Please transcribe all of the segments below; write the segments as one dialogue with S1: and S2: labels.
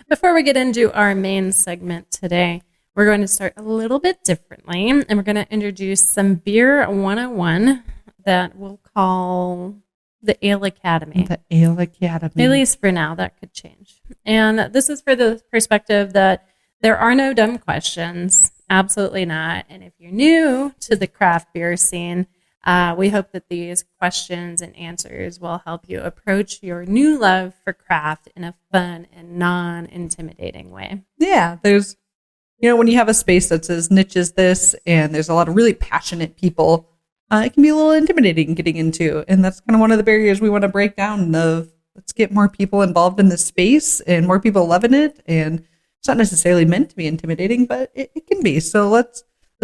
S1: Before we get into our main segment today, we're going to start a little bit differently, and we're going to introduce some Beer 101 that we'll call the Ale Academy.
S2: The Ale Academy.
S1: At least for now, that could change. And this is for the perspective that there are no dumb questions. Absolutely not. And if you're new to the craft beer scene, we hope that these questions and answers will help you approach your new love for craft in a fun and non-intimidating way.
S2: Yeah, there's, when you have a space that's as niche as this and there's a lot of really passionate people, it can be a little intimidating getting into. And that's kind of one of the barriers we want to break down of let's get more people involved in this space and more people loving it. And it's not necessarily meant to be intimidating, but it can be. So let's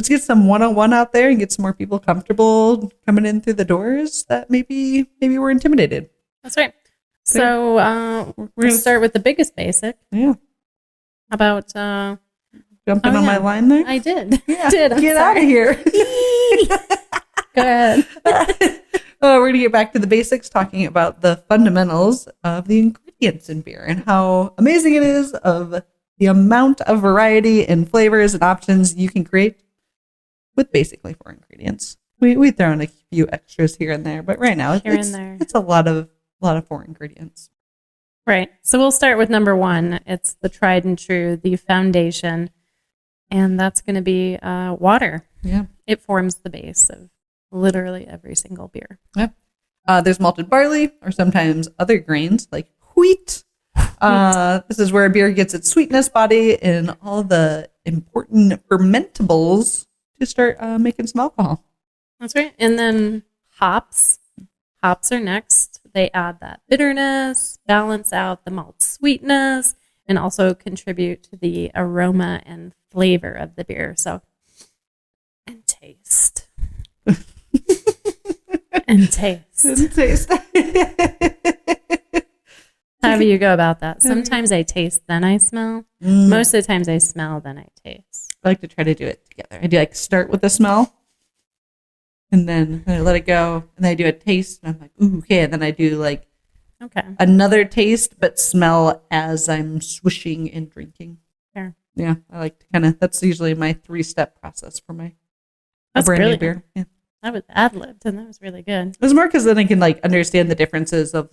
S2: get some 101 out there and get some more people comfortable coming in through the doors that maybe were intimidated.
S1: That's right. So we're going to start with the biggest basic.
S2: Yeah.
S1: How about...
S2: jumping on my line there?
S1: I did.
S2: Yeah.
S1: I'm
S2: get
S1: sorry.
S2: out of here.
S1: Go ahead.
S2: We're going to get back to the basics, talking about the fundamentals of the ingredients in beer and how amazing it is of the amount of variety and flavors and options you can create with basically 4 ingredients. We throw in a few extras here and there, but right now it's a lot of 4 ingredients.
S1: Right. So we'll start with number 1. It's the tried and true, the foundation, and that's going to be water.
S2: Yeah.
S1: It forms the base of literally every single beer.
S2: Yeah. There's malted barley or sometimes other grains like wheat. This is where a beer gets its sweetness, body, and all the important fermentables to start making some alcohol.
S1: That's right. And then hops. Hops are next. They add that bitterness, balance out the malt sweetness, and also contribute to the aroma and flavor of the beer. So, and taste. And taste.
S2: And taste.
S1: How do you go about that? Sometimes I taste, then I smell. Most of the times I smell, then I taste.
S2: I like to try to do it together. I do like start with the smell, and then I let it go, and then I do a taste, and I'm like, ooh, okay. And then I do like another taste, but smell as I'm swishing and drinking.
S1: Fair.
S2: Yeah, I like to that's usually my 3-step process for my
S1: That's
S2: brand
S1: really
S2: new beer. Yeah.
S1: That was ad-libbed, and that was really good.
S2: It was more because then I can understand the differences of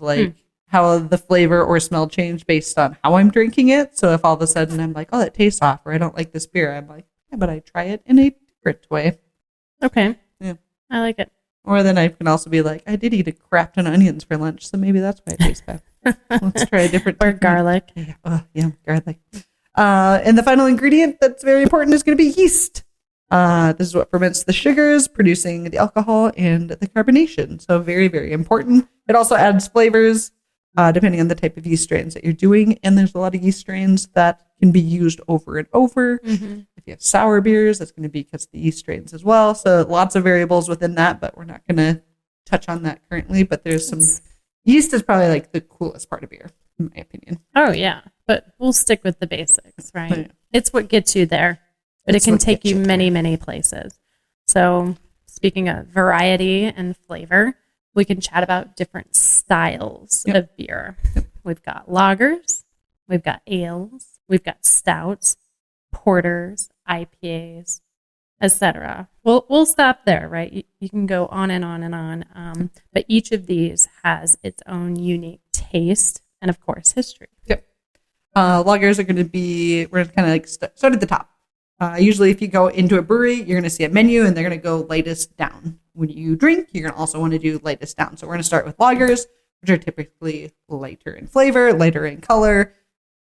S2: how the flavor or smell change based on how I'm drinking it. So if all of a sudden I'm like, oh, that tastes off, or I don't like this beer, I'm like, yeah, but I try it in a different way.
S1: Okay.
S2: Yeah.
S1: I like it.
S2: Or then I can also be like, I did eat a crap ton of onions for lunch, so maybe that's why it tastes bad. Let's try a different
S1: Or garlic.
S2: Yeah, garlic. And the final ingredient that's very important is going to be yeast. This is what ferments the sugars, producing the alcohol and the carbonation. So very, very important. It also adds flavors, depending on the type of yeast strains that you're doing. And there's a lot of yeast strains that can be used over and over. Mm-hmm. If you have sour beers, that's going to be because of the yeast strains as well. So lots of variables within that, but we're not going to touch on that currently. But there's some yeast is probably the coolest part of beer, in my opinion.
S1: Oh, yeah. But we'll stick with the basics, right?
S2: Yeah.
S1: It's what gets you there. But it can take you many, many places. So speaking of variety and flavor, we can chat about different styles of beer. Yep. We've got lagers, we've got ales, we've got stouts, porters, IPAs, etc. We'll stop there, right? You can go on and on and on. But each of these has its own unique taste and, of course, history.
S2: Yep. Lagers are going to be, we're kind of start at the top. Usually if you go into a brewery, you're going to see a menu and they're going to go lightest down. When you drink, you're going to also want to do lightest down. So we're going to start with lagers, which are typically lighter in flavor, lighter in color,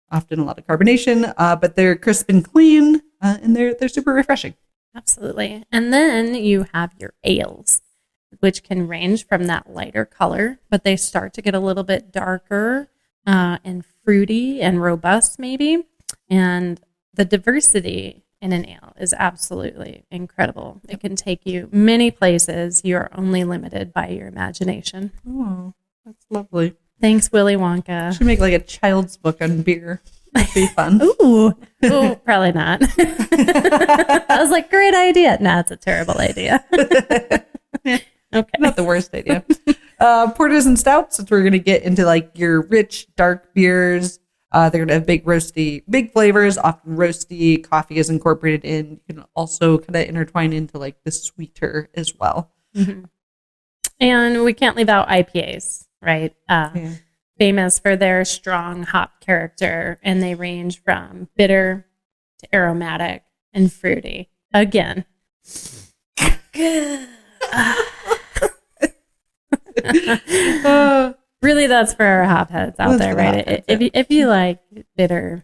S2: often a lot of carbonation, but they're crisp and clean, and they're super refreshing.
S1: Absolutely. And then you have your ales, which can range from that lighter color, but they start to get a little bit darker and fruity and robust maybe. And the diversity in an ale is absolutely incredible. It can take you many places. You're only limited by your imagination.
S2: Oh, that's lovely.
S1: Thanks, Willy Wonka.
S2: Should make a child's book on beer. That'd be fun.
S1: Ooh, probably not. I was like, great idea. No, it's a terrible idea. Okay.
S2: Not the worst idea. Porters and stouts, that's where we're going to get into your rich, dark beers. They're going to have big flavors, often roasty. Coffee is incorporated in. You can also kind of intertwine into like the sweeter as well.
S1: Mm-hmm. And we can't leave out IPAs, right? Famous for their strong hop character, and they range from bitter to aromatic and fruity. Again. Really, that's for our hop heads out there, right? If you like bitter,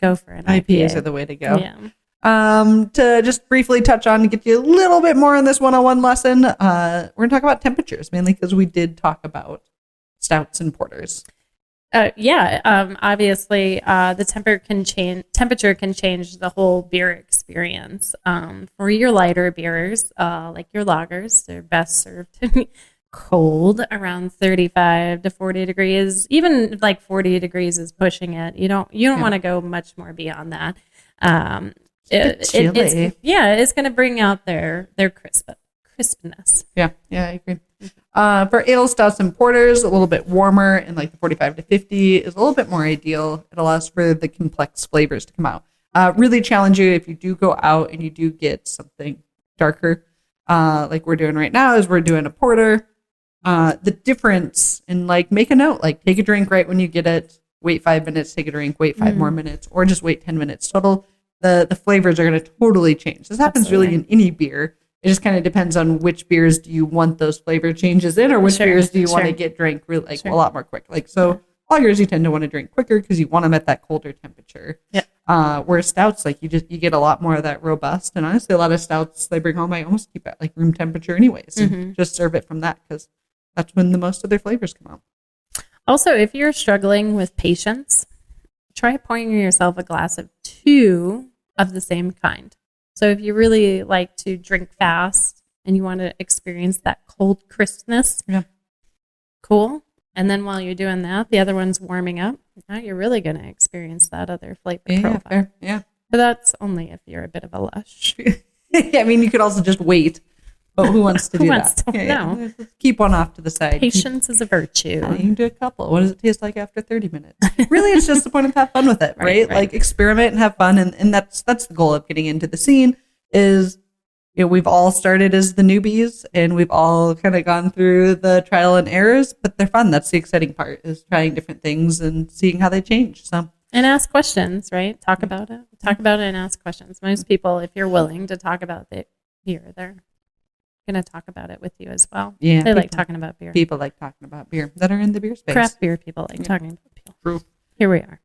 S1: go for an IPA.
S2: IPAs are the way to go.
S1: Yeah.
S2: To just briefly touch on to get you a little bit more on this 101 lesson, we're going to talk about temperatures, mainly because we did talk about stouts and porters.
S1: Obviously, the temperature can change the whole beer experience. For your lighter beers, like your lagers, they're best served to be cold, around 35 to 40 degrees. Even like 40 degrees is pushing it. You don't want to go much more beyond that. It's going to bring out their crispness.
S2: Yeah, I agree. For ale, stouts, and porters, a little bit warmer in like the 45 to 50 is a little bit more ideal. It allows for the complex flavors to come out. Really challenge you if you do go out and you do get something darker, like we're doing right now is we're doing a porter. The difference in like make a note, like take a drink right when you get it, wait 5 minutes, take a drink, wait 5 more minutes, or just wait 10 minutes total. The flavors are going to totally change. This happens really in any beer. It just kind of depends on which beers do you want those flavor changes in, or which beers do you want to get drank really a lot more quick. Like lagers you tend to want to drink quicker because you want them at that colder temperature. Yeah. Whereas stouts, like you get a lot more of that robust. And honestly, a lot of stouts they bring home, I almost keep at like room temperature anyways, and just serve it from that because that's when the most of their flavors come out.
S1: Also, if you're struggling with patience, try pouring yourself a glass of 2 of the same kind. So if you really like to drink fast and you want to experience that cold crispness, cool. And then while you're doing that, the other one's warming up. Now you're really going to experience that other flavor profile.
S2: Fair. Yeah.
S1: But that's only if you're a bit of a lush.
S2: I mean, you could also just wait. But who wants to do that?
S1: No.
S2: Keep one off to the side.
S1: Patience is a virtue.
S2: You can do a couple. What does it taste like after 30 minutes? Really, it's just the point of have fun with it, right? Like experiment and have fun. And that's the goal of getting into the scene is, we've all started as the newbies and we've all kind of gone through the trial and errors, but they're fun. That's the exciting part is trying different things and seeing how they change. So.
S1: And ask questions, right? Talk about it and ask questions. Most people, if you're willing to talk about the beer, they're going to talk about it with you as well. Yeah, they like talking about beer.
S2: People like talking about beer that are in the beer space.
S1: Craft beer people like talking about beer.
S2: True.
S1: Here we are.